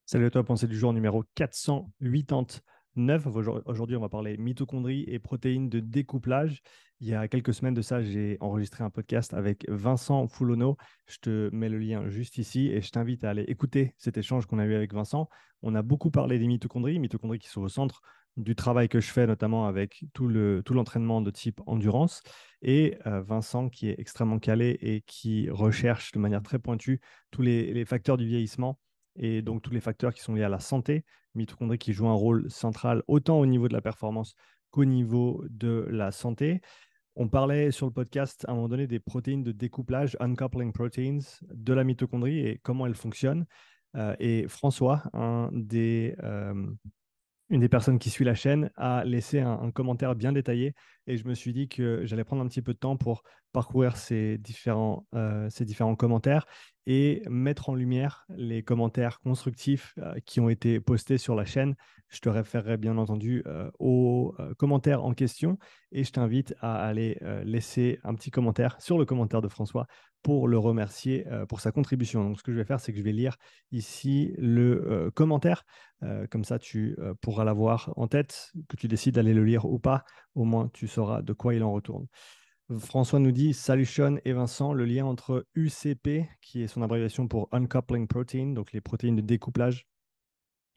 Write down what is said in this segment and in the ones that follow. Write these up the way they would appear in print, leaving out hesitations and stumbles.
Salut à toi, pensée du jour numéro 489. Aujourd'hui, on va parler mitochondries et protéines de découplage. Il y a quelques semaines de ça, j'ai enregistré un podcast avec Vincent Foulonneau. Je te mets le lien juste ici et je t'invite à aller écouter cet échange qu'on a eu avec Vincent. On a beaucoup parlé des mitochondries qui sont au centre du travail que je fais, notamment avec tout l'entraînement de type endurance. Et Vincent, qui est extrêmement calé et qui recherche de manière très pointue tous les facteurs du vieillissement et donc tous les facteurs qui sont liés à la santé, mitochondries qui jouent un rôle central autant au niveau de la performance qu'au niveau de la santé. On parlait sur le podcast à un moment donné des protéines de découplage, uncoupling proteins, de la mitochondrie et comment elles fonctionnent. Et François, une des personnes qui suit la chaîne a laissé un commentaire bien détaillé et je me suis dit que j'allais prendre un petit peu de temps pour parcourir ces différents commentaires et mettre en lumière les commentaires constructifs qui ont été postés sur la chaîne. Je te référerai bien entendu aux commentaires en question et je t'invite à aller laisser un petit commentaire sur le commentaire de François pour le remercier pour sa contribution. Donc, ce que je vais faire, c'est que je vais lire ici le commentaire comme ça, tu pourras l'avoir en tête, que tu décides d'aller le lire ou pas. Au moins, tu sauras de quoi il en retourne. François nous dit: Salut Sean et Vincent, le lien entre UCP, qui est son abréviation pour Uncoupling Protein, donc les protéines de découplage,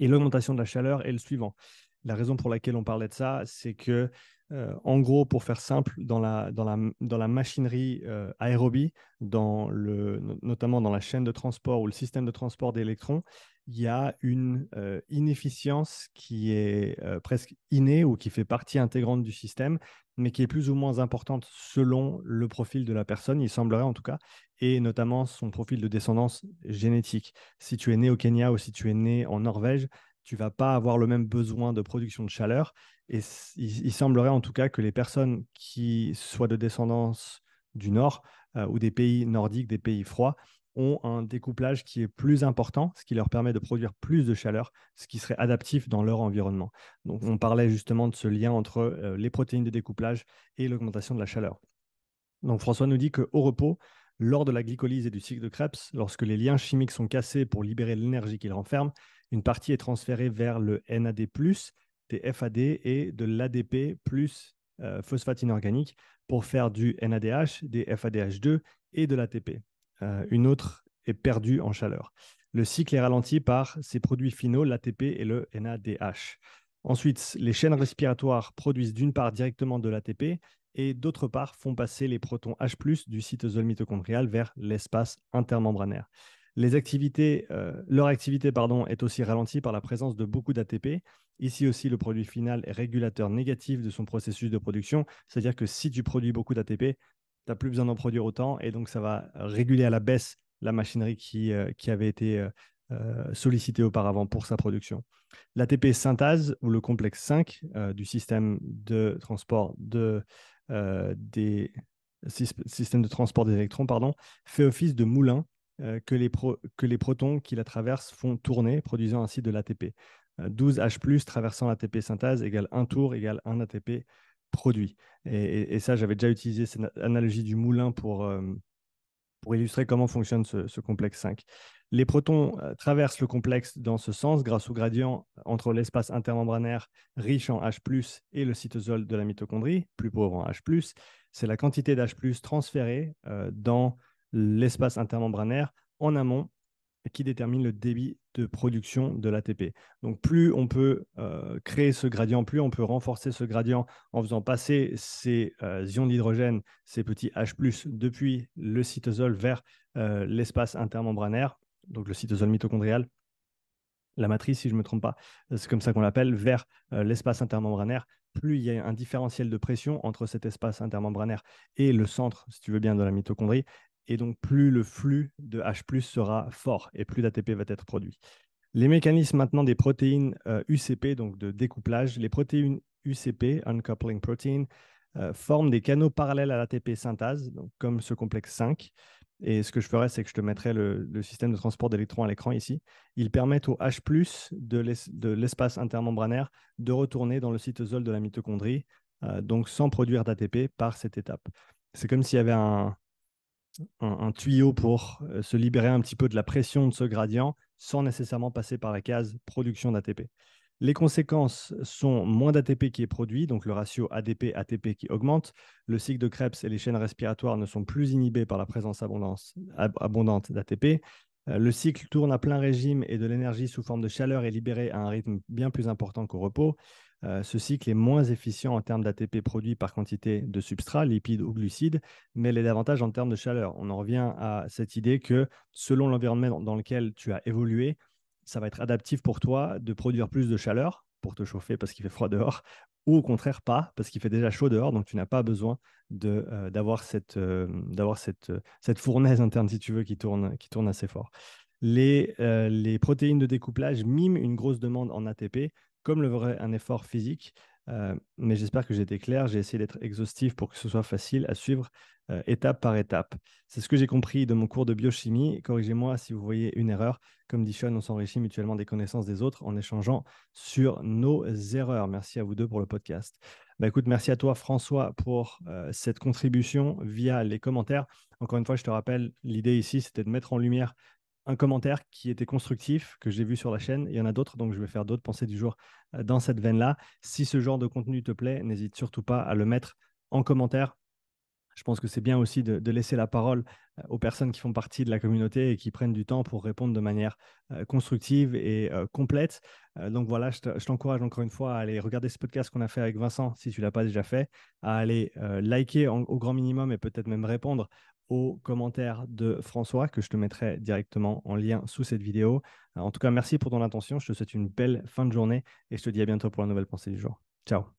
et l'augmentation de la chaleur est le suivant. La raison pour laquelle on parlait de ça, c'est que, en gros, pour faire simple, dans la machinerie aérobie, notamment dans la chaîne de transport ou le système de transport d'électrons, il y a une inefficience qui est presque innée ou qui fait partie intégrante du système, mais qui est plus ou moins importante selon le profil de la personne, il semblerait en tout cas, et notamment son profil de descendance génétique. Si tu es né au Kenya ou si tu es né en Norvège, tu vas pas avoir le même besoin de production de chaleur. Et il semblerait en tout cas que les personnes qui soient de descendance du Nord ou des pays nordiques, des pays froids, ont un découplage qui est plus important, ce qui leur permet de produire plus de chaleur, ce qui serait adaptif dans leur environnement. Donc on parlait justement de ce lien entre les protéines de découplage et l'augmentation de la chaleur. Donc François nous dit qu'au repos, lors de la glycolyse et du cycle de Krebs, lorsque les liens chimiques sont cassés pour libérer l'énergie qu'ils renferment, une partie est transférée vers le NAD+, des FAD et de l'ADP plus phosphate inorganique pour faire du NADH, des FADH2 et de l'ATP. Une autre est perdue en chaleur. Le cycle est ralenti par ces produits finaux, l'ATP et le NADH. Ensuite, les chaînes respiratoires produisent d'une part directement de l'ATP et d'autre part font passer les protons H+ du cytosol mitochondrial vers l'espace intermembranaire. Leur activité est aussi ralentie par la présence de beaucoup d'ATP. Ici aussi, le produit final est régulateur négatif de son processus de production, c'est-à-dire que si tu produis beaucoup d'ATP, tu n'as plus besoin d'en produire autant et donc ça va réguler à la baisse la machinerie qui avait été sollicitée auparavant pour sa production. L'ATP synthase ou le complexe 5 du système de transport système de transport des électrons, pardon, fait office de moulin que les protons qui la traversent font tourner, produisant ainsi de l'ATP. 12 H+ traversant l'ATP synthase égale 1 tour égale 1 ATP produit. Et ça, j'avais déjà utilisé cette analogie du moulin pour illustrer comment fonctionne ce complexe 5. Les protons traversent le complexe dans ce sens grâce au gradient entre l'espace intermembranaire riche en H+ et le cytosol de la mitochondrie, plus pauvre en H+. C'est la quantité d'H+ transférée dans l'espace intermembranaire en amont qui détermine le débit de production de l'ATP. Donc plus on peut créer ce gradient, plus on peut renforcer ce gradient en faisant passer ces ions d'hydrogène, ces petits H+, depuis le cytosol vers l'espace intermembranaire, donc le cytosol mitochondrial, la matrice, si je ne me trompe pas, c'est comme ça qu'on l'appelle, vers l'espace intermembranaire, plus il y a un différentiel de pression entre cet espace intermembranaire et le centre, si tu veux bien, de la mitochondrie, et donc plus le flux de H+ sera fort et plus d'ATP va être produit. Les mécanismes maintenant des protéines UCP, donc de découplage, les protéines UCP, Uncoupling Protein, forment des canaux parallèles à l'ATP synthase, donc comme ce complexe 5. Et ce que je ferais, c'est que je te mettrai le système de transport d'électrons à l'écran ici. Ils permettent au H+ de l'espace intermembranaire de retourner dans le cytosol de la mitochondrie, donc sans produire d'ATP par cette étape. C'est comme s'il y avait un tuyau pour se libérer un petit peu de la pression de ce gradient sans nécessairement passer par la case production d'ATP. Les conséquences sont moins d'ATP qui est produit, donc le ratio ADP-ATP qui augmente. Le cycle de Krebs et les chaînes respiratoires ne sont plus inhibés par la présence abondante d'ATP. Le cycle tourne à plein régime et de l'énergie sous forme de chaleur est libérée à un rythme bien plus important qu'au repos. Ce cycle est moins efficient en termes d'ATP produit par quantité de substrat, lipides ou glucides, mais il est davantage en termes de chaleur. On en revient à cette idée que selon l'environnement dans lequel tu as évolué, ça va être adaptif pour toi de produire plus de chaleur pour te chauffer parce qu'il fait froid dehors, ou au contraire pas, parce qu'il fait déjà chaud dehors, donc tu n'as pas besoin d'avoir cette fournaise interne, si tu veux, qui tourne assez fort. Les protéines de découplage miment une grosse demande en ATP, comme le ferait un effort physique. Mais j'espère que j'ai été clair. J'ai essayé d'être exhaustif pour que ce soit facile à suivre étape par étape. C'est ce que j'ai compris de mon cours de biochimie. Corrigez-moi si vous voyez une erreur. Comme dit Sean, on s'enrichit mutuellement des connaissances des autres en échangeant sur nos erreurs. Merci à vous deux pour le podcast. Bah, écoute, merci à toi, François, pour cette contribution via les commentaires. Encore une fois, je te rappelle, l'idée ici, c'était de mettre en lumière un commentaire qui était constructif, que j'ai vu sur la chaîne. Il y en a d'autres, donc je vais faire d'autres pensées du jour dans cette veine-là. Si ce genre de contenu te plaît, n'hésite surtout pas à le mettre en commentaire. Je pense que c'est bien aussi de laisser la parole aux personnes qui font partie de la communauté et qui prennent du temps pour répondre de manière constructive et complète. Donc voilà, je t'encourage encore une fois à aller regarder ce podcast qu'on a fait avec Vincent, si tu ne l'as pas déjà fait, à aller liker au grand minimum et peut-être même répondre aux commentaires de François, que je te mettrai directement en lien sous cette vidéo. En tout cas, merci pour ton attention. Je te souhaite une belle fin de journée et je te dis à bientôt pour la nouvelle pensée du jour. Ciao.